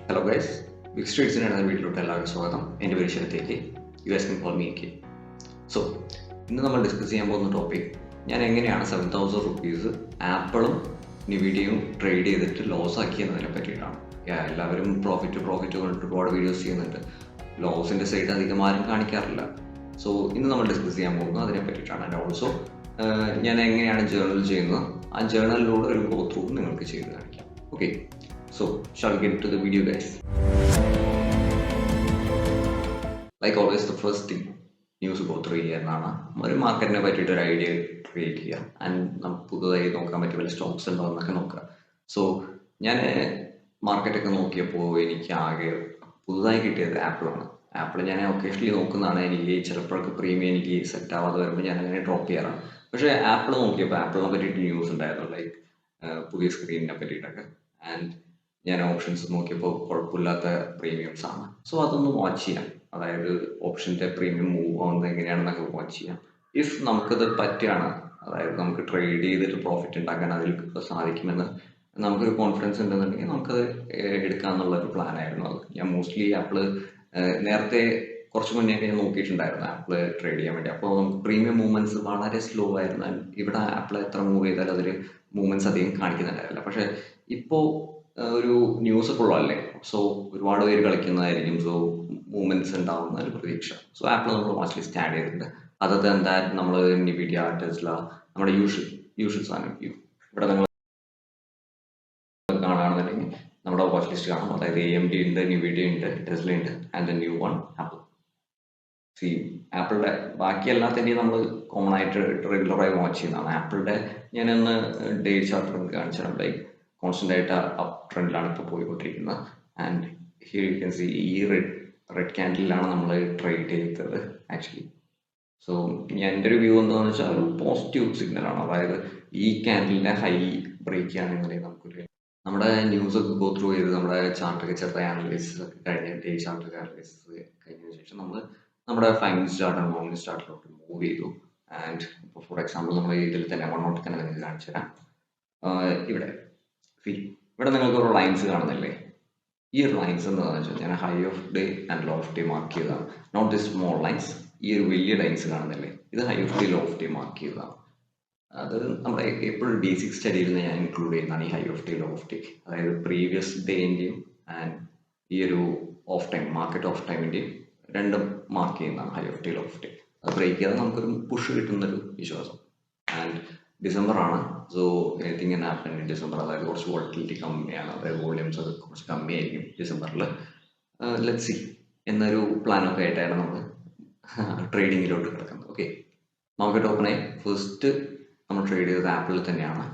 Hello guys, Big Streets in another video എല്ലാവർക്കും സ്വാഗതം. എൻ്റെ പേര് ശരത്തേക്ക്. യു എസ് can call me K. So ഇന്ന് നമ്മൾ ഡിസ്കസ് ചെയ്യാൻ പോകുന്ന ടോപ്പിക് ഞാൻ എങ്ങനെയാണ് 7,000 റുപ്പീസ് ആപ്പിളും നിവിഡിയും ട്രേഡ് ചെയ്തിട്ട് ലോസ് ആക്കിയെന്നതിനെ പറ്റിയിട്ടാണ്. എല്ലാവരും പ്രോഫിറ്റ് പറഞ്ഞിട്ട് ഒരുപാട് വീഡിയോസ് ചെയ്യുന്നുണ്ട്. ലോസിൻ്റെ സൈഡ് അധികം ആരും കാണിക്കാറില്ല. സോ ഇന്ന് നമ്മൾ ഡിസ്കസ് ചെയ്യാൻ പോകുന്നത് അതിനെ പറ്റിയിട്ടാണ്. ആൻഡ് ഓൾസോ ഞാൻ എങ്ങനെയാണ് ജേർണൽ ചെയ്യുന്നത്, ആ ജേർണലിലൂടെ ഒരു ഗോ ത്രൂ നിങ്ങൾക്ക് ചെയ്ത് കാണിക്കാം. Okay, so shall we get into the video guys? Like always, the first thing news go through ചെയ്യുന്നതാണ് ഒരു മാർക്കറ്റിനെ പറ്റിയിട്ട് ഒരു ഐഡിയ ക്രിയേറ്റ് ചെയ്യുക. ആൻഡ് നമുക്ക് പുതുതായി നോക്കാൻ പറ്റിയ വല്ല സ്റ്റോക്സ് ഉണ്ടോ എന്നൊക്കെ നോക്കുക. സോ ഞാൻ മാർക്കറ്റൊക്കെ നോക്കിയപ്പോൾ എനിക്ക് ആകെ പുതുതായി കിട്ടിയത് ആപ്പിളാണ്. ആപ്പിൾ ഞാൻ ഒക്കേഷണലി നോക്കുന്നതാണ്. എനിക്ക് ചിലപ്പോഴൊക്കെ പ്രീമിയം എനിക്ക് സെറ്റ് ആവാതെ വരുമ്പോൾ ഞാൻ അങ്ങനെ ഡ്രോപ്പ് ചെയ്യാറാണ്. പക്ഷേ ആപ്പിൾ നോക്കിയപ്പോൾ ആപ്പിളിനെ പറ്റിയിട്ട് ന്യൂസ് ഉണ്ടായിരുന്നു, ലൈക്ക് പുതിയ സ്ക്രീനിനെ പറ്റിയിട്ടൊക്കെ. ആൻഡ് ഞാൻ ഓപ്ഷൻസ് നോക്കിയപ്പോൾ കുഴപ്പമില്ലാത്ത പ്രീമിയംസ് ആണ്. സോ അതൊന്ന് വാച്ച് ചെയ്യാം. അതായത് ഓപ്ഷൻ്റെ പ്രീമിയം മൂവ് ആവുന്നത് എങ്ങനെയാണെന്നൊക്കെ വാച്ച് ചെയ്യാം. ഇഫ് നമുക്കത് പറ്റുകയാണ്, അതായത് നമുക്ക് ട്രേഡ് ചെയ്തിട്ട് പ്രോഫിറ്റ് ഉണ്ടാക്കാൻ അതിൽ സാധിക്കുമെന്ന് നമുക്കൊരു കോൺഫിഡൻസ് ഉണ്ടെന്നുണ്ടെങ്കിൽ നമുക്കത് എടുക്കാമെന്നുള്ളൊരു പ്ലാനായിരുന്നു അത്. ഞാൻ മോസ്റ്റ്ലി ആപ്പിള് നേരത്തെ കുറച്ച് മുന്നേ ഞാൻ നോക്കിയിട്ടുണ്ടായിരുന്നു ആപ്പിള് ട്രേഡ് ചെയ്യാൻ വേണ്ടി. അപ്പോൾ നമുക്ക് പ്രീമിയം മൂവ്മെന്റ്സ് വളരെ സ്ലോ ആയിരുന്നു. ഇവിടെ ആപ്പിൾ എത്ര മൂവ് ചെയ്താലും അതിൽ മൂവ്മെന്റ്സ് അധികം കാണിക്കുന്നുണ്ടായിരുന്നില്ല. പക്ഷേ ഇപ്പോൾ ഒരു ന്യൂസ് ഫുൾ അല്ലേ, സോ ഒരുപാട് പേര് കളിക്കുന്നതായിരിക്കും. സോ മൂവ്മെന്റ്സ് ഉണ്ടാവുന്ന ഒരു പ്രതീക്ഷ. സോ ആപ്പിൾ നമ്മൾ വാച്ച് ലിസ്റ്റ് ആഡ് ചെയ്തിട്ടുണ്ട്. അതത് എന്താ നമ്മൾ നിവിഡിയ, ടെസ്ല, നമ്മുടെ യൂഷ്വൽ സാധനം ഇവിടെ നിങ്ങൾ കാണുകയാണെന്നുണ്ടെങ്കിൽ നമ്മുടെ വാച്ച് ലിസ്റ്റ് കാണും. അതായത് AMD ഉണ്ട്, നിവിഡിയ ഉണ്ട്, ടെസ്ല ഉണ്ട്, and the new one apple. ആപ്പിളിന്റെ ബാക്കി എല്ലാത്തിൻ്റെയും നമ്മൾ കോമൺ ആയിട്ട് റെഗുലറായി വാച്ച് ചെയ്യുന്നതാണ്. ആപ്പിളിന്റെ ഞാനൊന്ന് ഡേ ചാർട്ട് കാണിച്ചു തരാം. ലൈക്ക് കോൺസ്റ്റന്റ് ആയിട്ട് അപ്പ് ട്രെൻഡിലാണ് ഇപ്പോൾ പോയിക്കൊണ്ടിരിക്കുന്നത്. And here you can see ഈ റെഡ് ക്യാൻഡിലാണ് നമ്മൾ ട്രേഡ് ചെയ്തത് ആക്ച്വലി. സോ എൻ്റെ ഒരു വ്യൂ എന്താണെന്ന് വെച്ചാൽ ഒരു പോസിറ്റീവ് സിഗ്നലാണ്. അതായത് ഈ ക്യാൻഡിലിന്റെ ഹൈ ബ്രേക്ക് ചെയ്യുകയാണെന്നുണ്ടെങ്കിൽ നമുക്കൊരു നമ്മുടെ ന്യൂസ് ഒക്കെ ഗോ ത്രൂ ചെയ്ത് നമ്മുടെ ചാർട്ടൊക്കെ ചെറുതായി അനലൈസിസ് ഒക്കെ കഴിഞ്ഞ് ഡേ ചാർട്ടൊക്കെ അനലൈസിസ് കഴിഞ്ഞതിന് ശേഷം നമ്മൾ നമ്മുടെ 5 മിനിറ്റ് ചാർട്ട് ആൻഡ് 1 മിനിറ്റ് ചാർട്ടിലോട്ട് മൂവ് ചെയ്തു. ആൻഡ് ഇപ്പോൾ ഫോർ എക്സാമ്പിൾ നമ്മൾ ഇതിൽ തന്നെ 1 നോട്ട് തന്നെ നിങ്ങൾക്ക് കാണിച്ചു തരാം. ഇവിടെ നിങ്ങൾക്ക് ഒരു ലൈൻസ് കാണുന്നില്ലേ? ഈ ഒരു ലൈൻസ് എന്താണെന്ന് വെച്ചാൽ ഞാൻ high of day and low of day mark ചെയ്തതാണ്. Not the small lines. ഈ ഒരു വലിയ ലൈൻസ് കാണുന്നില്ലേ? ഇത് high of day low of day mark ചെയ്തതാണ്. അത് നമ്മുടെ എപ്പോഴും ബേസിക് സ്റ്റഡിയിൽ നിന്ന് ഞാൻ ഇൻക്ലൂഡ് ചെയ്യുന്നതാണ് ഈ high of day low of day. അതായത് പ്രീവിയസ് ഡേൻ്റെയും ആൻഡ് ഈ ഒരു ഓഫ് ടൈം മാർക്കറ്റ് ഓഫ് ടൈമിൻ്റെയും രണ്ടും മാർക്ക് ചെയ്യുന്നതാണ് high of day low of day. അത് ബ്രേക്ക് ചെയ്താൽ നമുക്കൊരു പുഷ് കിട്ടുന്നൊരു വിശ്വാസം. ആൻഡ് ഡിസംബർ ആണ്. So anything in happen in December. അതായത് കുറച്ച് വോളറ്റിലിറ്റി കമ്മിയാണ്, അതായത് വോളിയൂംസ് ഒക്കെ കുറച്ച് കമ്മിയായിരിക്കും ഡിസംബറിൽ. ലെറ്റ്സ് സി എന്നൊരു പ്ലാനൊക്കെ ആയിട്ടാണ് നമ്മൾ ട്രേഡിങ്ങിലോട്ട് കിടക്കുന്നത്. ഓക്കെ, മാർക്കറ്റ് ഓപ്പൺ ആയി ഫസ്റ്റ് നമ്മൾ ട്രേഡ് ചെയ്തത് ആപ്പിളിൽ തന്നെയാണ്.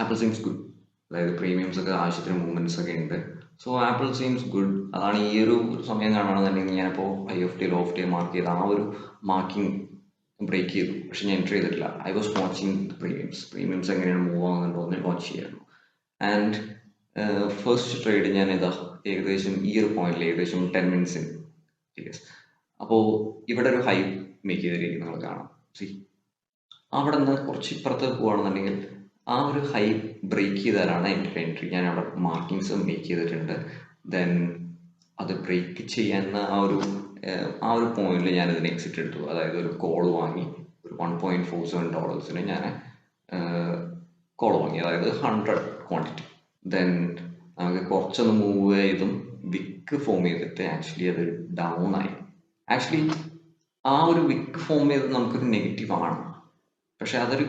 Apple seems good. അതായത് പ്രീമിയംസ് ഒക്കെ ആവശ്യത്തിന് മൂവ്മെന്റ്സ് ഒക്കെ ഉണ്ട്. So apple seems good. അതാണ് ഈ ഒരു സമയം കാണുകയാണെന്നുണ്ടെങ്കിൽ ഞാനിപ്പോൾ high of day low of day mark ചെയ്ത ആ ഒരു മാർക്കിംഗ് ബ്രേക്ക് ചെയ്തു. പക്ഷെ ഞാൻ എൻട്രി ചെയ്തിട്ടില്ല. ഐ വാസ് വാച്ചിങ് പ്രീമിയംസ് എങ്ങനെയാണ് മൂവ് ആവുന്നുണ്ടോ എന്ന് വാച്ച് ചെയ്യായിരുന്നു. ആൻഡ് ഫസ്റ്റ് ട്രേഡ് ഞാൻ ഏകദേശം ഈ ഒരു പോയിന്റിൽ ഏകദേശം 10 മിനിറ്റ്സിന് യെസ്. അപ്പോൾ ഇവിടെ ഒരു ഹൈ മേക്ക് ചെയ്തിരിക്കുന്നത് നിങ്ങൾ കാണാം. അവിടെ നിന്ന് കുറച്ച് ഇപ്പുറത്ത് പോവുകയാണെന്നുണ്ടെങ്കിൽ ആ ഒരു ഹൈ ബ്രേക്ക് ചെയ്താലാണ് എൻ്റെ എൻട്രി. ഞാൻ അവിടെ മാർക്കിങ്സ് മേക്ക് ചെയ്തിട്ടുണ്ട്. ദെൻ അത് ബ്രേക്ക് ചെയ്യാവുന്ന ആ ഒരു പോയിന്റിൽ ഞാൻ ഇതിന് എക്സിറ്റ് എടുത്തു. അതായത് ഒരു കോൾ വാങ്ങി ഒരു $1.47 ഞാൻ കോൾ വാങ്ങി, അതായത് 100 ക്വാണ്ടിറ്റി. ദെൻ നമുക്ക് കുറച്ചൊന്ന് മൂവ് ചെയ്തും വിക്ക് ഫോം ചെയ്തിട്ട് ആക്ച്വലി അത് ഡൗൺ ആയി. ആക്ച്വലി ആ ഒരു വിക്ക് ഫോം ചെയ്തത് നമുക്കൊരു നെഗറ്റീവ് ആണ്. പക്ഷെ അതൊരു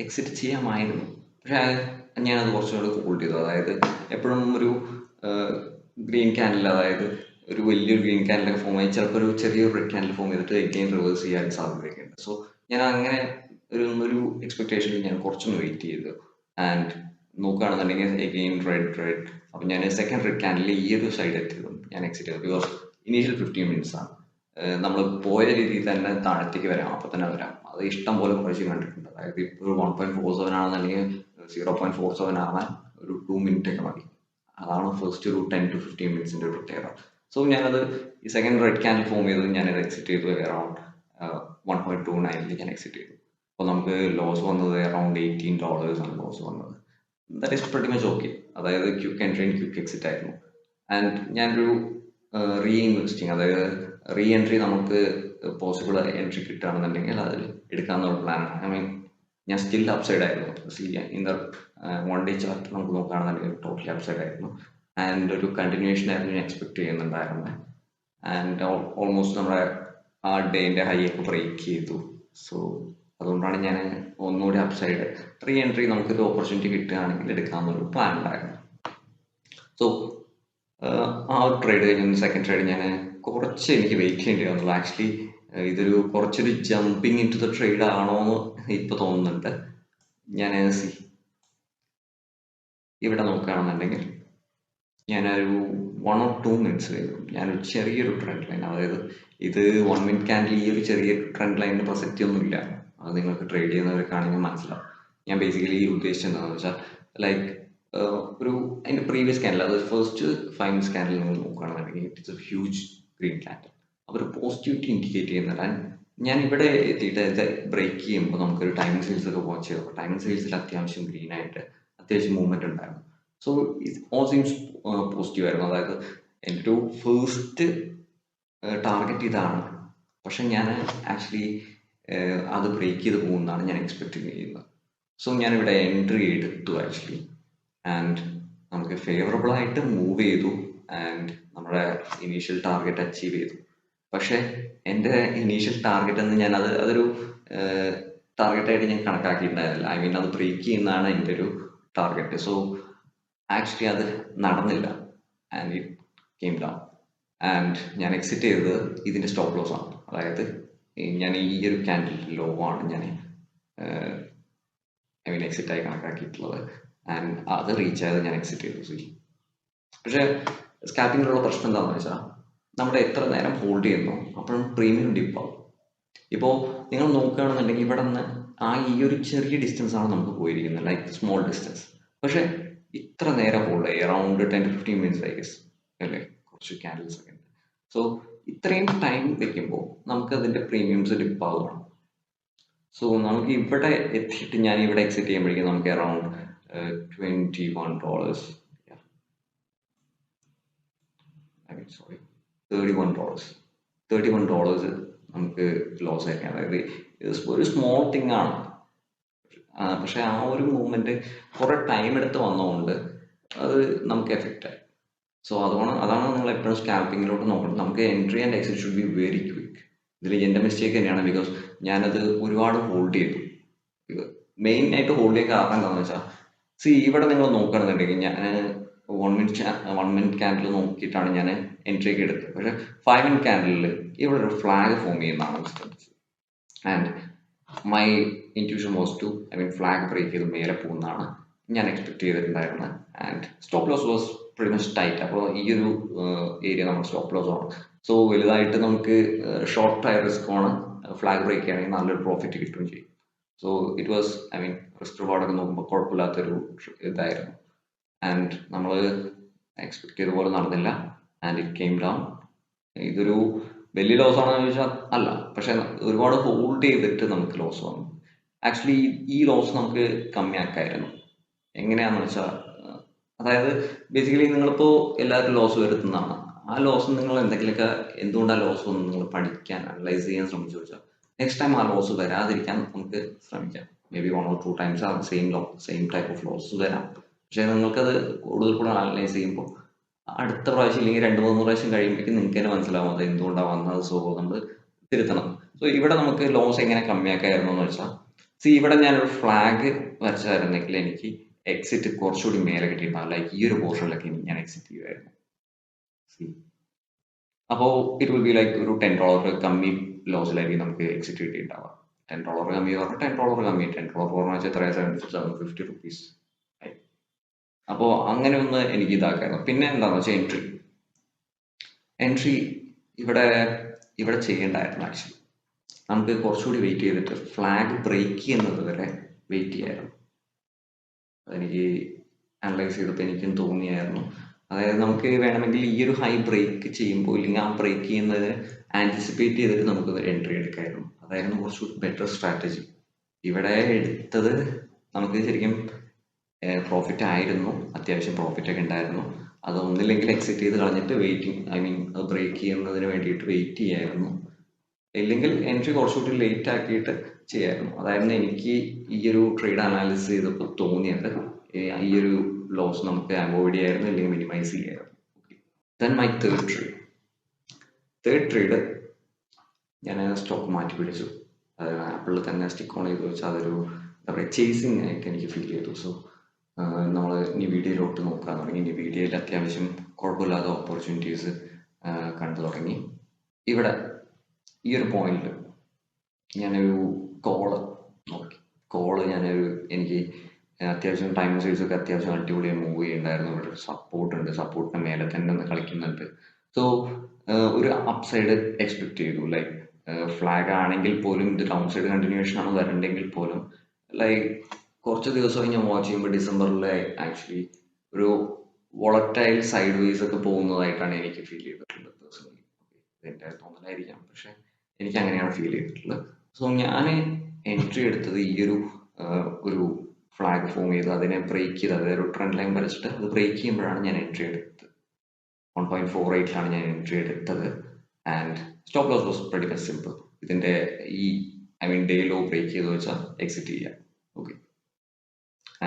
എക്സിറ്റ് ചെയ്യാമായിരുന്നു. പക്ഷെ ഞാനത് കുറച്ചുകൂടെ ഹോൾഡ് ചെയ്തു. അതായത് എപ്പോഴും ഒരു ഗ്രീൻ ക്യാൻഡിൽ, അതായത് ഒരു വലിയൊരു ഗ്രീൻ ക്യാൻഡിലൊക്കെ ഫോം ആയി ചിലപ്പോൾ ഒരു ചെറിയൊരു റെഡ് ക്യാൻഡിൽ ഫോം ചെയ്തിട്ട് എഗെയിൻ റിവേഴ്സ് ചെയ്യാൻ സാധ്യതയൊക്കെ ഉണ്ട്. സോ ഞാൻ അങ്ങനെ ഒരു എക്സ്പെക്ടേഷനിൽ ഞാൻ കുറച്ചൊന്ന് വെയിറ്റ് ചെയ്തു. ആൻഡ് നോക്കുകയാണെന്നുണ്ടെങ്കിൽ എഗെയിൻ റെഡ്. അപ്പം ഞാൻ സെക്കൻഡ് റെഡ് ക്യാൻഡിൽ ഈ ഒരു സൈഡ് എത്തിയതും ഞാൻ എക്സിറ്റ് ചെയ്തു. ബിക്കോസ് ഇനീഷ്യൽ 15 മിനിറ്റ്സ് ആണ്. നമ്മൾ പോയ രീതിയിൽ തന്നെ താഴത്തേക്ക് വരാം, അപ്പം തന്നെ വരാം. അത് ഇഷ്ടം പോലെ പ്രാവശ്യം കണ്ടിട്ടുണ്ട്. അതായത് ഇപ്പോൾ 1.47 ആണെന്നുണ്ടെങ്കിൽ 0.47 ആവാൻ ഒരു 2 മിനിറ്റ് ഒക്കെ മതി. അതാണ് ഫസ്റ്റ് ഒരു 10 to 15 മിനിറ്റ്സിൻ്റെ ഒരു പ്രത്യേകത. സോ ഞാനത് ഈ സെക്കൻഡ് റെഡ് ക്യാൻഡിൽ ഫോം ചെയ്തത് ഞാനത് എക്സിറ്റ് ചെയ്തു. അറൗണ്ട് 1.29 ഞാൻ എക്സിറ്റ് ചെയ്തു. അപ്പോൾ നമുക്ക് ലോസ് വന്നത് അറൗണ്ട് $18 ആണ് ലോസ് വന്നത്. That is pretty much okay. അതായത് quick entry and quick exit ആയിരുന്നു. ആൻഡ് ഞാനൊരു റീ ഇൻവെസ്റ്റിംഗ്, അതായത് റീ എൻട്രി നമുക്ക് പോസിബിൾ എൻട്രി കിട്ടുകയാണെന്നുണ്ടെങ്കിൽ അതിൽ എടുക്കാമെന്നുള്ള പ്ലാനാണ്. ഐ മീൻ ഞാൻ സ്റ്റിൽ അപ്സൈഡ് ആയിരുന്നു. In the one day chart നമുക്ക് നോക്കുകയാണെന്നുണ്ടെങ്കിൽ ടോട്ടലി അപ്സൈഡ് ആയിരുന്നു. ആൻഡ് ഒരു കണ്ടിന്യൂഷൻ ആയിരുന്നു ഞാൻ എക്സ്പെക്ട് ചെയ്യുന്നുണ്ടായിരുന്നത്. ആൻഡ് ഓൾമോസ്റ്റ് നമ്മുടെ ആ ഡേൻ്റെ ഹൈ ഒക്കെ ബ്രേക്ക് ചെയ്തു. സോ അതുകൊണ്ടാണ് ഞാൻ ഒന്നുകൂടി അപ്സൈഡ് റീ എൻട്രി നമുക്കൊരു ഓപ്പർച്യൂണിറ്റി കിട്ടുകയാണെങ്കിൽ എടുക്കാമെന്നൊരു പ്ലാൻ ഉണ്ടായിരുന്നു. സോ ആ ഒരു ട്രേഡ് കഴിഞ്ഞ സെക്കൻഡ് ട്രേഡ് ഞാൻ കുറച്ച് എനിക്ക് വെയിറ്റ് ചെയ്യേണ്ടി വന്നുള്ളൂ. ആക്ച്വലി ഇതൊരു കുറച്ചൊരു jumping into the trade ആണോ എന്ന് ഇപ്പോൾ തോന്നുന്നുണ്ട്. ഞാൻ ഇവിടെ നോക്കുകയാണെന്നുണ്ടെങ്കിൽ ഞാനൊരു 1 or 2 മിനിറ്റ്സ് കഴിഞ്ഞു ഞാനൊരു ചെറിയൊരു ട്രെൻഡ് ലൈൻ, അതായത് ഇത് 1 മിനിറ്റ് ക്യാൻഡിൽ ഈ ഒരു ചെറിയ ട്രെൻഡ് ലൈനിന് പ്രസക്തിയൊന്നുമില്ല. അത് നിങ്ങൾക്ക് ട്രേഡ് ചെയ്യുന്നവർക്കാണെങ്കിൽ മനസ്സിലാവും. ഞാൻ ബേസിക്കലി ഉദ്ദേശിച്ചത് എന്താണെന്ന് വെച്ചാൽ ലൈക്ക് ഒരു അതിൻ്റെ പ്രീവിയസ് ക്യാൻഡിൽ, അത് ഫസ്റ്റ് 5 മിനിറ്റ്സ് ക്യാൻഡിൽ നിങ്ങൾ നോക്കുകയാണെന്നുണ്ടെങ്കിൽ it's A huge green candle. അപ്പോൾ ഒരു പോസിറ്റിവിറ്റി ഇൻഡിക്കേറ്റ് ചെയ്യുന്നതാണ്. ഞാൻ ഇവിടെ എത്തിയിട്ട് ഇത് ബ്രേക്ക് ചെയ്യുമ്പോൾ നമുക്കൊരു ടൈമിംഗ് സെയിൽസ് ഒക്കെ വാച്ച് ചെയ്തു. ടൈമിംഗ് സെയിൽസിൽ അത്യാവശ്യം ഗ്രീൻ ആയിട്ട് അത്യാവശ്യം മൂവ്മെന്റ് ഉണ്ടായിരുന്നു. സോ ഓൾ സീംസ് പോസിറ്റീവ് ആയിരുന്നു. അതായത് എൻ്റെ ഒരു ഫസ്റ്റ് ടാർഗറ്റ് ഇതാണ്, പക്ഷെ ഞാൻ ആക്ച്വലി അത് ബ്രേക്ക് ചെയ്ത് പോകുന്നതാണ് ഞാൻ എക്സ്പെക്ട് ചെയ്യുന്നത്. സോ ഞാനിവിടെ എൻട്രി എടുത്തു ആക്ച്വലി, ആൻഡ് നമുക്ക് ഫേവറബിൾ ആയിട്ട് മൂവ് ചെയ്തു ആൻഡ് നമ്മുടെ ഇനീഷ്യൽ ടാർഗറ്റ് അച്ചീവ് ചെയ്തു. പക്ഷെ എൻ്റെ ഇനീഷ്യൽ ടാർഗറ്റ് എന്ന് ഞാൻ അതൊരു ടാർഗറ്റായിട്ട് ഞാൻ കണക്കാക്കിയിട്ടുണ്ടായിരുന്നില്ല. ഐ മീൻ അത് ബ്രേക്ക് ചെയ്യുന്നതാണ് എൻ്റെ ഒരു ടാർഗറ്റ്. സോ ആക്ച്വലി അത് നടന്നില്ല and it came down. And ഞാൻ എക്സിറ്റ് ചെയ്തത് ഇതിൻ്റെ സ്റ്റോപ്പ് ലോസ് ആണ്. അതായത് ഞാൻ ഈ ഒരു ക്യാൻഡിൽ ലോ ആണ് ഞാൻ ഐ മീൻ എക്സിറ്റ് ആയി കണക്കാക്കിയിട്ടുള്ളത്. ആൻഡ് അത് റീച്ച് ആയത് ഞാൻ എക്സിറ്റ് ചെയ്തു. പക്ഷേ സ്കാൽപ്പിങ്ങിലുള്ള പ്രശ്നം എന്താണെന്ന് വെച്ചാൽ നമ്മൾ എത്ര നേരം ഹോൾഡ് ചെയ്യുന്നു അപ്പോഴും പ്രീമിയം ഡിപ്പാവും. ഇപ്പോൾ നിങ്ങൾ നോക്കുകയാണെന്നുണ്ടെങ്കിൽ ഇവിടെ നിന്ന് ഈ ഒരു ചെറിയ ഡിസ്റ്റൻസ് ആണ് നമുക്ക് പോയിരിക്കുന്നത്, ലൈക്ക് സ്മോൾ ഡിസ്റ്റൻസ്. പക്ഷെ ഇത്ര നേരം ഹോൾഡ് ആയി around 10 to 15 minutes I guess അല്ലേ, കുറച്ച് ക്യാൻഡിൽസ് ഒക്കെ ഉണ്ട്. സോ ഇത്രയും ടൈം വെക്കുമ്പോൾ നമുക്ക് അതിൻ്റെ പ്രീമിയംസ് ഡിപ്പാവുകയാണ്. സോ നമുക്ക് ഇവിടെ എത്തിയിട്ട് ഞാൻ ഇവിടെ എക്സിറ്റ് ചെയ്യുമ്പോഴേക്കും നമുക്ക് അറൗണ്ട് $21 $31 നമുക്ക് ലോസ് ആയിരിക്കും. അതായത് ഒരു സ്മോൾ തിങ് ആണ്, പക്ഷെ ആ ഒരു മൂവ്മെന്റ് കുറെ ടൈം എടുത്ത് വന്നതുകൊണ്ട് അത് നമുക്ക് എഫക്റ്റ് ആയി. സോ അതാണ് നിങ്ങൾ എപ്പോഴും സ്കാൽപ്പിങ്ങിലോട്ട് നോക്കണം. നമുക്ക് entry and exit should be very quick. ഇതിൽ എൻ്റെ മിസ്റ്റേക്ക് തന്നെയാണ്, ബിക്കോസ് ഞാനത് ഒരുപാട് ഹോൾഡ് ചെയ്തു. മെയിൻ ആയിട്ട് ഹോൾഡ് ചെയ്യാൻ കാരണം എന്താണെന്ന് വെച്ചാൽ ഇവിടെ നിങ്ങൾ നോക്കുകയാണെന്നുണ്ടെങ്കിൽ ഞാൻ 1 മിനിറ്റ് ക്യാൻഡിൽ നോക്കിയിട്ടാണ് ഞാൻ എൻട്രി ഒക്കെ എടുത്തത്. പക്ഷെ 5 മിനിറ്റ് ക്യാൻഡിലിൽ ഇവിടെ ഒരു ഫ്ലാഗ് ഫോം ചെയ്യുന്നതാണ് mistake. And my intuition was to flag break ചെയ്ത് മേലെ പോകുന്നതാണ് ഞാൻ എക്സ്പെക്ട് ചെയ്തിട്ടുണ്ടായിരുന്നത്. And stop loss was pretty much tight. അപ്പോൾ ഈ ഒരു ഏരിയ നമ്മുടെ സ്റ്റോപ്പ് ലോസ് ആണ്. സോ വലുതായിട്ട് നമുക്ക് ഷോർട്ട് ആയ റിസ്ക് ആണ്. ഫ്ലാഗ് ബ്രേക്ക് ചെയ്യുകയാണെങ്കിൽ നല്ലൊരു പ്രോഫിറ്റ് കിട്ടുകയും ചെയ്യും. സോ ഇറ്റ് വാസ് റിസ്ക് റിവാർഡൊക്കെ നോക്കുമ്പോൾ കുഴപ്പമില്ലാത്തൊരു ഇതായിരുന്നു. ആൻഡ് നമ്മൾ എക്സ്പെക്ട് ചെയ്ത പോലെ നടന്നില്ല ആൻഡ് ഇറ്റ് കെയിം ഡൗൺ. ഇതൊരു വലിയ ലോസ് ആണെന്ന് ചോദിച്ചാൽ അല്ല, പക്ഷെ ഒരുപാട് ഹോൾഡ് ചെയ്തിട്ട് നമുക്ക് ലോസ് വന്നു. ആക്ച്വലി ഈ ലോസ് നമുക്ക് കമ്മിയാക്കായിരുന്നു. എങ്ങനെയാണെന്ന് വെച്ചാൽ, അതായത് ബേസിക്കലി നിങ്ങളിപ്പോൾ എല്ലാവരും ലോസ് വരുത്തുന്നതാണ്. ആ ലോസ് നിങ്ങൾ എന്തെങ്കിലുമൊക്കെ എന്തുകൊണ്ടാണ് ലോസ് വന്ന് നിങ്ങൾ പഠിക്കാൻ അനലൈസ് ചെയ്യാൻ ശ്രമിച്ചു വെച്ചാൽ നെക്സ്റ്റ് ടൈം ആ ലോസ് വരാതിരിക്കാൻ നമുക്ക് ശ്രമിക്കാം. മേ ബി 1 or 2 times ആ സെയിം ടൈപ്പ് ഓഫ് ലോസ് വരാം. പക്ഷെ നിങ്ങൾക്കത് കൂടുതൽ അനലൈസ് ചെയ്യുമ്പോൾ അടുത്ത പ്രാവശ്യം ഇല്ലെങ്കിൽ 2-3 പ്രാവശ്യം കഴിയുമ്പോഴേക്കും നിങ്ങൾക്ക് തന്നെ മനസ്സിലാവും അത് എന്തുകൊണ്ടാണ് വന്നത്. സോ നമ്മൾ തിരുത്തണം. സോ ഇവിടെ നമുക്ക് ലോസ് എങ്ങനെ കമ്മിയാക്കായിരുന്നു എന്ന് വെച്ചാൽ, ഇവിടെ ഞാനൊരു ഫ്ലാഗ് വരച്ചായിരുന്നെങ്കിൽ എനിക്ക് എക്സിറ്റ് കുറച്ചുകൂടി മേലെ കിട്ടിയിട്ടുണ്ടാവും. ലൈക്ക് ഈ ഒരു പോർഷനിലൊക്കെ ഞാൻ എക്സിറ്റ് ചെയ്യുമായിരുന്നു. അപ്പോൾ ഇറ്റ് വിൽ ബി ലൈക്ക് ഒരു $10 കമ്മി ലോസിലായിരിക്കും നമുക്ക് എക്സിറ്റ് കിട്ടിയിട്ടുണ്ടാവുക. $10 കമ്മി പറഞ്ഞാൽ $10 കമ്മി. $10 പറഞ്ഞാൽ എത്രയാണ്? 750 rupees. അപ്പോൾ അങ്ങനെ ഒന്ന് എനിക്ക് ഇതാക്കായിരുന്നു. പിന്നെ എന്താണെന്ന് വെച്ചാൽ എൻട്രി ഇവിടെ ചെയ്യേണ്ടായിരുന്നു. ആക്ച്വലി നമുക്ക് കുറച്ചുകൂടി വെയിറ്റ് ചെയ്തിട്ട് ഫ്ലാഗ് ബ്രേക്ക് ചെയ്യുന്നത് വരെ വെയിറ്റ് ചെയ്യായിരുന്നു. അതെനിക്ക് അനലൈസ് ചെയ്തപ്പോൾ എനിക്കും തോന്നിയായിരുന്നു. അതായത് നമുക്ക് വേണമെങ്കിൽ ഈ ഒരു ഹൈ ബ്രേക്ക് ചെയ്യുമ്പോൾ ഇല്ലെങ്കിൽ ആ ബ്രേക്ക് ചെയ്യുന്നതിന് ആൻറ്റിസിപ്പേറ്റ് ചെയ്തിട്ട് നമുക്ക് എൻട്രി എടുക്കായിരുന്നു. അതായിരുന്നു കുറച്ചുകൂടി ബെറ്റർ സ്ട്രാറ്റജി. ഇവിടെ എടുത്തത് നമുക്ക് ശരിക്കും പ്രോഫിറ്റ് ആയിരുന്നു, അത്യാവശ്യം പ്രോഫിറ്റ് ഒക്കെ ഉണ്ടായിരുന്നു. അതൊന്നില്ലെങ്കിൽ എക്സിറ്റ് ചെയ്ത് കളഞ്ഞിട്ട് വെയിറ്റിംഗ്, ഐ മീൻ അത് ബ്രേക്ക് ചെയ്യുന്നതിന് വേണ്ടിയിട്ട് വെയിറ്റ് ചെയ്യായിരുന്നു. ഇല്ലെങ്കിൽ എൻട്രി കുറച്ചുകൂടി ലേറ്റ് ആക്കിയിട്ട് ചെയ്യായിരുന്നു. അതായിരുന്നു എനിക്ക് ഈ ഒരു ട്രേഡ് അനാലിസിസ് ചെയ്തപ്പോൾ തോന്നിയത്. ഈ ഒരു ലോസ് നമുക്ക് അവോയ്ഡ് ചെയ്യായിരുന്നു, അല്ലെങ്കിൽ മിനിമൈസ് ചെയ്യായിരുന്നു. ദെൻ മൈ തേർഡ് ട്രേഡ് ഞാൻ സ്റ്റോക്ക് മാറ്റി പിടിച്ചു. ആപ്പിളിൽ തന്നെ സ്റ്റിക്ക് ഓൺ ചെയ്ത് വെച്ചാൽ അതൊരു എന്താ പറയുക ചേസിങ് ആയിട്ട് എനിക്ക് ഫീൽ ചെയ്തു. സോ നമ്മൾ നിവിഡിയയിലോട്ട് നോക്കാൻ തുടങ്ങി. നിവിഡിയയിൽ അത്യാവശ്യം കുഴപ്പമില്ലാത്ത ഓപ്പർച്യൂണിറ്റീസ് കണ്ടു തുടങ്ങി. ഇവിടെ ഈ ഒരു പോയിന്റിൽ ഞാനൊരു കോള് നോക്കി. എനിക്ക് അത്യാവശ്യം ടൈം സൈസൊക്കെ അത്യാവശ്യം അടിപൊളിയായി മൂവ് ചെയ്യുന്നുണ്ടായിരുന്നു. ഇവിടെ ഒരു സപ്പോർട്ടുണ്ട്, സപ്പോർട്ടിന് മേലെ തന്നെ ഒന്ന് കളിക്കുന്നുണ്ട്. സോ ഒരു അപ്പ് സൈഡ് എക്സ്പെക്ട് ചെയ്തു. ലൈക്ക് ഫ്ലാഗ് ആണെങ്കിൽ പോലും ഇത് ഡൗൺ സൈഡ് കണ്ടിന്യൂവേഷൻ ആണ് വരണ്ടെങ്കിൽ പോലും ലൈക്ക് കുറച്ച് ദിവസമായി ഞാൻ വാച്ച് ചെയ്യുമ്പോൾ ഡിസംബറിൽ ആക്ച്വലി ഒരു വോളറ്റൈൽ സൈഡ് വേസ് ഒക്കെ പോകുന്നതായിട്ടാണ് എനിക്ക് ഫീൽ ചെയ്തിട്ടുള്ളത് പേഴ്സണലി. ഇതിൻ്റെ തോന്നലായിരിക്കാം, പക്ഷെ എനിക്ക് അങ്ങനെയാണ് ഫീൽ ചെയ്തിട്ടുള്ളത്. സോ ഞാൻ എൻട്രി എടുത്തത് ഈ ഒരു ഫ്ലാഗ് ഫോം ചെയ്ത് അതിനെ ബ്രേക്ക് ചെയ്ത്, അതായത് ഒരു ട്രെൻഡ് ലൈൻ വരച്ചിട്ട് അത് ബ്രേക്ക് ചെയ്യുമ്പോഴാണ് ഞാൻ എൻട്രി എടുത്തത്. 1.48 ഞാൻ എൻട്രി എടുത്തത്. And stop loss was very much simple. ഇതിൻ്റെ ഡേ ലോ ബ്രേക്ക് ചെയ്ത് വെച്ചാൽ എക്സിറ്റ് ചെയ്യാം. ഓക്കെ,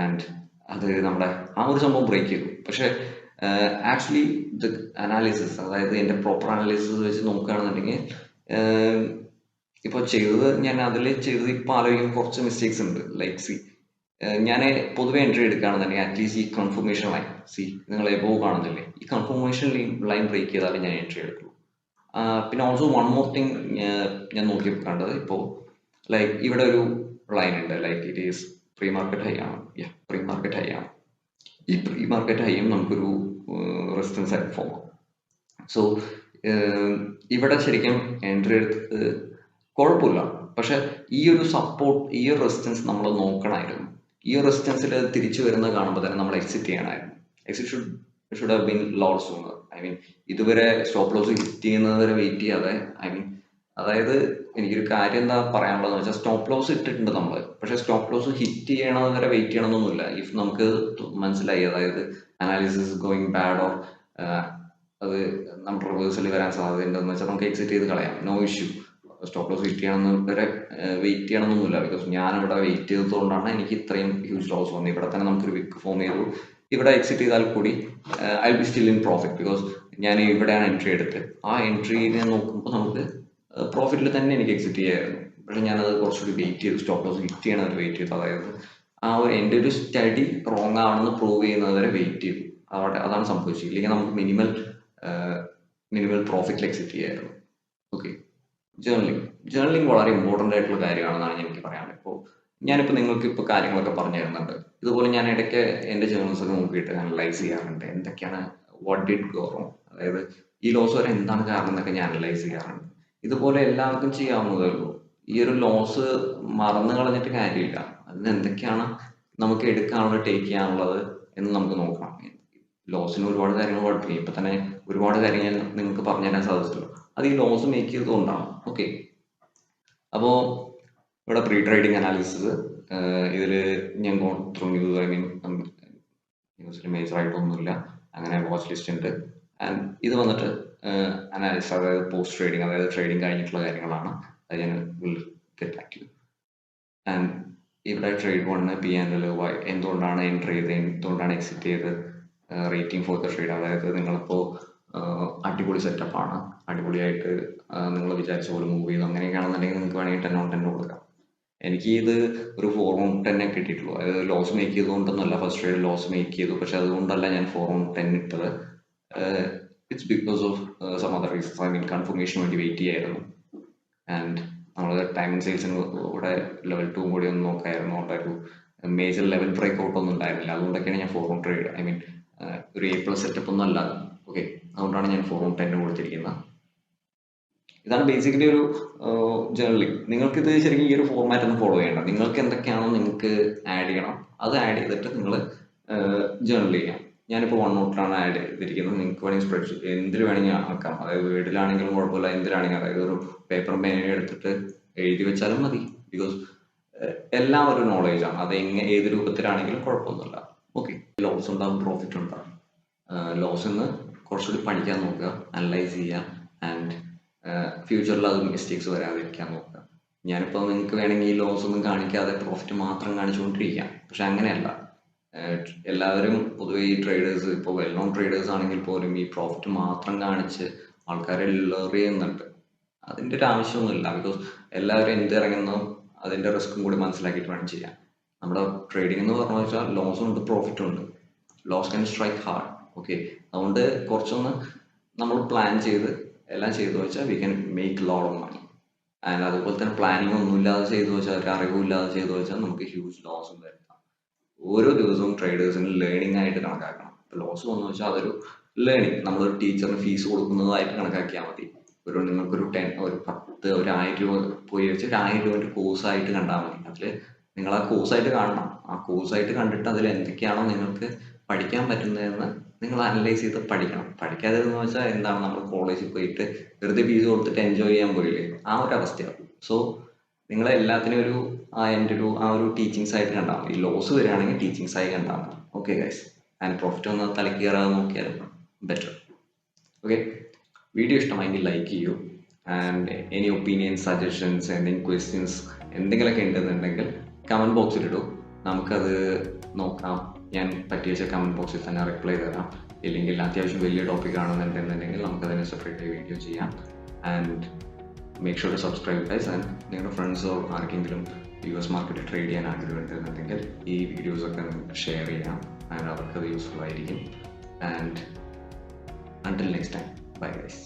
ആൻഡ് അത് നമ്മുടെ ആ ഒരു സംഭവം ബ്രേക്ക് ചെയ്തു. പക്ഷെ ആക്ച്വലി ഇത് അനാലിസിസ്, അതായത് എൻ്റെ പ്രോപ്പർ അനാലിസിസ് വെച്ച് നോക്കുകയാണെന്നുണ്ടെങ്കിൽ ഇപ്പോൾ ഞാൻ അതിൽ ചെയ്തത് ഇപ്പോൾ ആലോചിക്കുമ്പോൾ കുറച്ച് മിസ്റ്റേക്സ് ഉണ്ട്. ലൈക്ക് ഞാൻ പൊതുവെ എൻട്രി എടുക്കുകയാണെന്നുണ്ടെങ്കിൽ അറ്റ്ലീസ്റ്റ് ഈ കൺഫർമേഷൻ ലൈൻ നിങ്ങൾ എബോവ് കാണുന്നില്ലേ, ഈ കൺഫർമേഷൻ ലൈൻ ബ്രേക്ക് ചെയ്താലേ ഞാൻ എൻട്രി എടുക്കുള്ളൂ. പിന്നെ ഓൾസോ വൺ മോർ തിങ് ഞാൻ നോക്കിയപ്പോൾ കണ്ടത്, ഇപ്പോൾ ലൈക്ക് ഇവിടെ ഒരു ലൈൻ ഉണ്ട്, like it is pre market high ആണ്. പ്രീ മാർക്കറ്റ് ഹൈ ആണ്. ഈ പ്രീ മാർക്കറ്റ് ഹൈയും നമുക്കൊരു റെസിസ്റ്റൻസ് ആയിട്ട് ഫോം ആവും. സോ ഇവിടെ ശരിക്കും എൻട്രി എടുത്ത് കുഴപ്പമില്ല. പക്ഷെ ഈ ഒരു സപ്പോർട്ട്, ഈ ഒരു റെസിസ്റ്റൻസ് നമ്മൾ നോക്കണമായിരുന്നു. ഈ ഒരു റെസിസ്റ്റൻസിൽ തിരിച്ചു വരുന്നത് കാണുമ്പോൾ തന്നെ നമ്മൾ എക്സിറ്റ് ചെയ്യണമായിരുന്നു. Exit should have been lot sooner. ഇതുവരെ സ്റ്റോപ്പ് ലോസ് ഹിറ്റ് ചെയ്യുന്നത് വരെ വെയിറ്റ് ചെയ്യാതെ, അതായത് എനിക്കൊരു കാര്യം എന്താ പറയാനുള്ളതെന്ന് വെച്ചാൽ, സ്റ്റോപ്പ് ലോസ് ഇട്ടിട്ടുണ്ട് നമ്മൾ, പക്ഷെ സ്റ്റോപ്പ് ലോസ് ഹിറ്റ് ചെയ്യണത് വരെ വെയിറ്റ് ചെയ്യണമെന്നൊന്നുമില്ല. ഇഫ് നമുക്ക് മനസ്സിലായി അതായത് അനാലിസിസ് ഗോയിങ് ബാഡ് ഓർ അത് നമ്മുടെ റിവേഴ്സിൽ വരാൻ സാധ്യതയുണ്ടെന്ന് വെച്ചാൽ നമുക്ക് എക്സിറ്റ് ചെയ്ത് കളയാം, no issue. Stop loss hit ചെയ്യണമെന്ന് വരെ വെയിറ്റ് ചെയ്യണമെന്നൊന്നുമില്ല. ബിക്കോസ് ഞാനിവിടെ വെയിറ്റ് ചെയ്തതുകൊണ്ടാണ് എനിക്ക് ഇത്രയും ഹ്യൂജ് ലോസ് വന്നത്. ഇവിടെ തന്നെ നമുക്കൊരു വിക്ക് ഫോം ചെയ്തു. ഇവിടെ എക്സിറ്റ് ചെയ്താൽ കൂടി I B still in profit, because ഞാൻ ഇവിടെയാണ് എൻട്രി എടുത്ത്. ആ എൻട്രീനെ നോക്കുമ്പോൾ നമുക്ക് പ്രോഫിറ്റിൽ തന്നെ എനിക്ക് എക്സിറ്റ് ചെയ്യായിരുന്നു. പക്ഷെ ഞാനത് കുറച്ചുകൂടി വെയിറ്റ് ചെയ്തു, സ്റ്റോപ്പ് ലോസ് ഹിറ്റ് ചെയ്യണവരെ വെയിറ്റ് ചെയ്തു. അതായത് എൻ്റെ ഒരു സ്റ്റഡി റോങ് ആണെന്ന് പ്രൂവ് ചെയ്യുന്നത് വരെ വെയിറ്റ് ചെയ്തു. അതാണ് സംഭവിച്ചത്. ഇല്ലെങ്കിൽ നമുക്ക് മിനിമൽ പ്രോഫിറ്റിൽ എക്സിറ്റ് ചെയ്യായിരുന്നു. ഓക്കെ, ജേർണലിംഗ് വളരെ ഇമ്പോർട്ടൻ്റ് ആയിട്ടുള്ള കാര്യമാണെന്നാണ് എനിക്ക് പറയാനുള്ളത്. ഞാനിപ്പോൾ നിങ്ങൾക്ക് ഇപ്പോൾ കാര്യങ്ങളൊക്കെ പറഞ്ഞു തരുന്നുണ്ട്. ഇതുപോലെ ഞാൻ ഇടയ്ക്ക് എൻ്റെ ജേർണൽസ് ഒക്കെ നോക്കിയിട്ട് അനലൈസ് ചെയ്യാറുണ്ട്. എന്തൊക്കെയാണ് വാട്ട് ഡിഡ് ഗോ റോങ്, അതായത് ഈ ലോസ് വരെ എന്താണ് കാരണം എന്നൊക്കെ ഞാൻ അനലൈസ് ചെയ്യാറുണ്ട്. ഇതുപോലെ എല്ലാവർക്കും ചെയ്യാവുന്നതേ ഉള്ളൂ. ഈ ഒരു ലോസ് മറന്നു കളഞ്ഞിട്ട് കാര്യമില്ല. അതിന് എന്തൊക്കെയാണ് നമുക്ക് എടുക്കാനുള്ളത്, ടേക്ക് ചെയ്യാനുള്ളത് എന്ന് നമുക്ക് നോക്കണം. ലോസിന് ഒരുപാട് കാര്യങ്ങൾ കുഴപ്പമില്ല. ഇപ്പം തന്നെ ഒരുപാട് കാര്യങ്ങൾ നിങ്ങൾക്ക് പറഞ്ഞു തരാൻ സാധിച്ചല്ലോ. അത് ഈ ലോസ് മേക്ക് ചെയ്തുകൊണ്ടാണ്. ഓക്കെ, അപ്പോൾ ഇവിടെ പ്രീ ട്രേഡിംഗ് അനാലിസിസ്, ഇതിൽ ഞാൻ ത്രൂ ന്യൂസ്, ന്യൂസിൽ മേജറായിട്ടൊന്നുമില്ല. അങ്ങനെ വാച്ച് ലിസ്റ്റ് ഉണ്ട്. ആൻഡ് ഇത് വന്നിട്ട് അനാലിസിസ്, അതായത് പോസ്റ്റ് ട്രേഡിംഗ്, അതായത് ട്രേഡിംഗ് കഴിഞ്ഞിട്ടുള്ള കാര്യങ്ങളാണ്. അത് ഞാൻ will get back to you. And ഇവിടെ ട്രേഡ് 1, P&L, എന്തുകൊണ്ടാണ് എൻട്രി ചെയ്തത്, എന്തുകൊണ്ടാണ് എക്സിറ്റ് ചെയ്തത്, റേറ്റിംഗ് ഫോർ ദ ട്രേഡ്, അതായത് നിങ്ങളിപ്പോൾ അടിപൊളി സെറ്റപ്പാണ്, അടിപൊളിയായിട്ട് നിങ്ങൾ വിചാരിച്ച പോലെ മൂവ് ചെയ്തു, അങ്ങനെയൊക്കെയാണെന്നുണ്ടെങ്കിൽ നിങ്ങൾക്ക് വേണമെങ്കിൽ 10/10 കൊടുക്കാം. എനിക്ക് ഇത് ഒരു 4/10 കിട്ടിയിട്ടുള്ളൂ. അതായത് ലോസ് മേക്ക് ചെയ്തുകൊണ്ടൊന്നുമല്ല, ഫസ്റ്റ് ട്രേഡ് ലോസ് മേക്ക് ചെയ്തു, പക്ഷെ അതുകൊണ്ടല്ല ഞാൻ 4/10 ഇട്ടത്. It's because of some other reasons. കൺഫർമേഷന് വേണ്ടി വെയിറ്റ് ചെയ്യായിരുന്നു. ആൻഡ് നമ്മൾ ടൈമിംഗ് സെയിൽസിന് കൂടെ ലെവൽ 2 കൂടി ഒന്ന് നോക്കായിരുന്നു. അവിടെ ഒരു മേജർ ലെവൽ ബ്രേക്ക് ഔട്ട് ഒന്നും ഉണ്ടായിരുന്നില്ല. അതുകൊണ്ടൊക്കെയാണ് ഞാൻ 4/10 ഒരു A+ സെറ്റപ്പ് ഒന്നും അല്ല. ഓക്കെ, അതുകൊണ്ടാണ് ഞാൻ 4/10 കൊടുത്തിരിക്കുന്നത്. ഇതാണ് ബേസിക്കലി ഒരു ജേർണലിംഗ്. നിങ്ങൾക്കിത് ശരിക്കും ഈ ഒരു ഫോർമാറ്റ് ഒന്നും ഫോളോ ചെയ്യണ്ട. നിങ്ങൾക്ക് എന്തൊക്കെയാണോ നിങ്ങൾക്ക് ആഡ് ചെയ്യണം, അത് ആഡ് ചെയ്തിട്ട് നിങ്ങൾ ജേർണൽ ചെയ്യാം. ഞാനിപ്പോൾ വൺ നോട്ടിലാണ് ആഡ് ചെയ്തിരിക്കുന്നത്. നിങ്ങൾക്ക് വേണമെങ്കിൽ സ്പ്രെഡ്ഷീറ്റ് എന്തിൽ വേണമെങ്കിൽ ആക്കാം. അതായത് വീട്ടിലാണെങ്കിലും കുഴപ്പമില്ല, എന്തിലാണെങ്കിലും. അതായത് ഒരു പേപ്പറും പേനയും എടുത്തിട്ട് എഴുതി വെച്ചാലും മതി. ബിക്കോസ് എല്ലാം ഒരു നോളേജാണ്. അത് ഏത് രൂപത്തിലാണെങ്കിലും കുഴപ്പമൊന്നുമില്ല. ഓക്കെ, ലോസ് ഉണ്ടാകും, പ്രോഫിറ്റ് ഉണ്ടാകും. ലോസ് നിന്ന് കുറച്ചുകൂടി പഠിക്കാൻ നോക്കുക, അനലൈസ് ചെയ്യുക, ആൻഡ് ഫ്യൂച്ചറിൽ അത് മിസ്റ്റേക്സ് വരാതിരിക്കാൻ നോക്കുക. ഞാനിപ്പോൾ നിങ്ങൾക്ക് വേണമെങ്കിൽ ഈ ലോസ് ഒന്നും കാണിക്കാതെ പ്രോഫിറ്റ് മാത്രം കാണിച്ചുകൊണ്ടിരിക്കാം, പക്ഷെ അങ്ങനെയല്ല. എല്ലാവരും പൊതുവെ ഈ ട്രേഡേഴ്സ്, ഇപ്പോൾ വെൽ നോൺ ട്രേഡേഴ്സ് ആണെങ്കിൽ പോലും ഈ പ്രോഫിറ്റ് മാത്രം കാണിച്ച് ആൾക്കാരെ ലർ ചെയ്യുന്നുണ്ട്. അതിൻ്റെ ഒരു ആവശ്യമൊന്നുമില്ല. ബിക്കോസ് എല്ലാവരും എന്ത് ഇറങ്ങുന്നോ അതിൻ്റെ റിസ്ക്കും കൂടി മനസ്സിലാക്കിയിട്ട് വേണം ചെയ്യാൻ. നമ്മുടെ ട്രേഡിംഗ് എന്ന് പറഞ്ഞു വെച്ചാൽ ലോസും ഉണ്ട് പ്രോഫിറ്റും ഉണ്ട്. Loss can strike hard. Okay, അതുകൊണ്ട് കുറച്ചൊന്ന് നമ്മൾ പ്ലാൻ ചെയ്ത് എല്ലാം ചെയ്തു വെച്ചാൽ we can make lot of money. And അതുപോലെ തന്നെ പ്ലാനിങ് ഒന്നുമില്ലാതെ ചെയ്തു വെച്ചാൽ, ഒരു അറിവില്ലാതെ ചെയ്തു വെച്ചാൽ നമുക്ക് ഹ്യൂജ് ലോസും വരുത്താം. ഓരോ ദിവസവും ട്രേഡേഴ്സിന് ലേണിംഗ് ആയിട്ട് കണക്കാക്കണം. ലോസ് വന്നു വെച്ചാൽ അതൊരു ലേണിംഗ്, നമ്മളൊരു ടീച്ചറിന് ഫീസ് കൊടുക്കുന്നതായിട്ട് കണക്കാക്കിയാൽ മതി. നിങ്ങൾക്കൊരു 10, ഒരു 10, ഒരു 1000 രൂപ പോയി വെച്ച് ഒരു 1000 രൂപ കോഴ്സായിട്ട് കണ്ടാൽ മതി. അതിൽ നിങ്ങൾ ആ കോഴ്സായിട്ട് കാണണം. ആ കോഴ്സായിട്ട് കണ്ടിട്ട് അതിൽ എന്തൊക്കെയാണോ നിങ്ങൾക്ക് പഠിക്കാൻ പറ്റുന്നതെന്ന് നിങ്ങൾ അനലൈസ് ചെയ്ത് പഠിക്കണം. പഠിക്കാതെന്ന് വെച്ചാൽ എന്താണ്, നമ്മൾ കോളേജിൽ പോയിട്ട് വെറുതെ ഫീസ് കൊടുത്തിട്ട് എൻജോയ് ചെയ്യാൻ പോയില്ലേ, ആ ഒരു അവസ്ഥയാണ്. സോ നിങ്ങളെ എല്ലാത്തിനും എൻ്റെ ഒരു ടീച്ചിങ്സ് ആയിട്ട് കണ്ടാൽ മതി. ലോസ് വരികയാണെങ്കിൽ ടീച്ചിങ്സ് ആയി കണ്ടാൽ മതി. ഓക്കെ ഗൈസ്, ആൻഡ് പ്രോഫിറ്റ് ഒന്ന് തലക്ക് കയറാതെ നോക്കിയാലും ബെറ്റർ. ഓക്കെ, വീഡിയോ ഇഷ്ടമായെങ്കിൽ ലൈക്ക് ചെയ്യൂ. ആൻഡ് എനി ഒപ്പീനിയൻസ്, സജഷൻസ്, എന്തെങ്കിലും ക്വസ്റ്റ്യൻസ് എന്തെങ്കിലുമൊക്കെ ഉണ്ടെന്നുണ്ടെങ്കിൽ കമൻറ്റ് ബോക്സിൽ ഇടൂ. നമുക്കത് നോക്കാം. ഞാൻ പറ്റിയ വെച്ചാൽ കമൻറ്റ് ബോക്സിൽ തന്നെ റിപ്ലൈ തരാം. ഇല്ലെങ്കിൽ അത്യാവശ്യം വലിയ ടോപ്പിക് ആണെന്നുണ്ടെന്നുണ്ടെങ്കിൽ നമുക്കതിനെ സെപ്പറേറ്റ് ആയി വീഡിയോ ചെയ്യാം. And make sure to subscribe guys. And നിങ്ങളുടെ ഫ്രണ്ട്സോ ആർക്കെങ്കിലും US മാർക്കറ്റ് ട്രേഡ് ചെയ്യാൻ ആഗ്രഹമുണ്ടെന്നുണ്ടെങ്കിൽ ഈ വീഡിയോസൊക്കെ ഷെയർ ചെയ്യാം. ആൻഡ് അവർക്കത് യൂസ്ഫുൾ ആയിരിക്കും. And until next time, bye guys.